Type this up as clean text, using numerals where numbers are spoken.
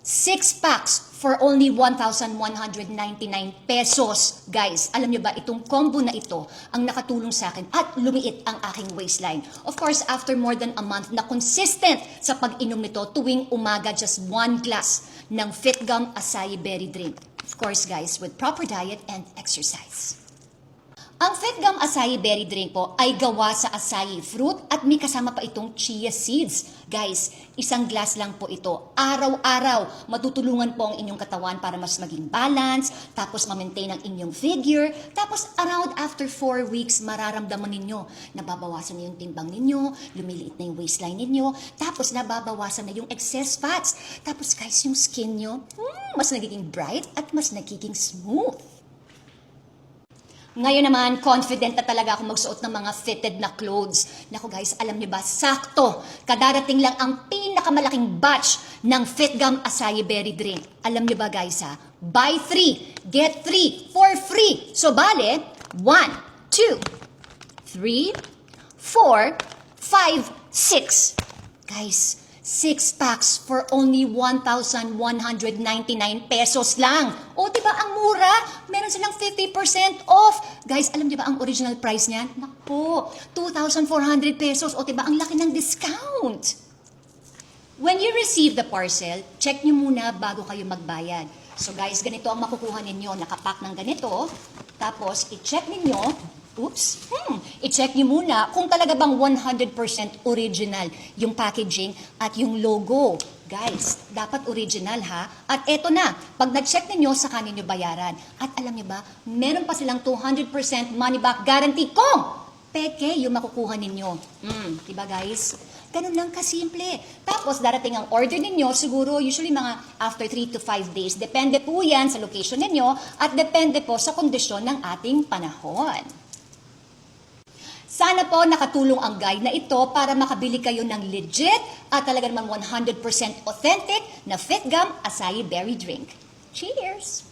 6 packs for only 1,199 pesos. Guys, alam nyo ba, itong combo na ito ang nakatulong sa akin at lumiit ang aking waistline. Of course, after more than a month na consistent sa pag-inom nito tuwing umaga, just 1 glass ng Fitgum Acai Berry Drink. Of course, guys, with proper diet and exercise. Ang Fitgum Acai Berry Drink po ay gawa sa acai fruit at may kasama pa itong chia seeds. Guys, isang glass lang po ito. Araw-araw, matutulungan po ang inyong katawan para mas maging balance, tapos ma-maintain ang inyong figure, tapos around after 4 weeks, mararamdaman ninyo, nababawasan na yung timbang ninyo, lumiliit na yung waistline ninyo, tapos nababawasan na yung excess fats. Tapos guys, yung skin nyo, mas nagiging bright at mas nagiging smooth. Ngayon naman, confident na talaga ako magsuot ng mga fitted na clothes. Naku guys, alam niyo ba, sakto, kadarating lang ang pinakamalaking batch ng Fitgum Acai Berry Drink. Alam niyo ba guys ha, buy 3, get 3 for free. So bale, 1, 2, 3, 4, 5, 6. Guys, 6 packs for only 1,199 pesos lang. O, diba ang mura? Meron silang 50% off. Guys, alam niyo ba ang original price niyan? Naku, 2,400 pesos. O, diba ang laki ng discount? When you receive the parcel, check nyo muna bago kayo magbayad. So guys, ganito ang makukuha ninyo. Nakapack ng ganito. Tapos, i-check ninyo. I-check nyo muna kung talaga bang 100% original yung packaging at yung logo. Guys, dapat original ha. At eto na, pag nag-check ninyo, saka ninyo bayaran. At alam niyo ba, meron pa silang 200% money back guarantee kung peke yung makukuha ninyo. Diba guys? Ganun lang kasimple. Tapos darating ang order ninyo, siguro usually mga after 3 to 5 days. Depende po yan sa location ninyo at depende po sa kondisyon ng ating panahon. Sana po nakatulong ang guide na ito para makabili kayo ng legit at talaga namang 100% authentic na Fitgum Acai Berry Drink. Cheers!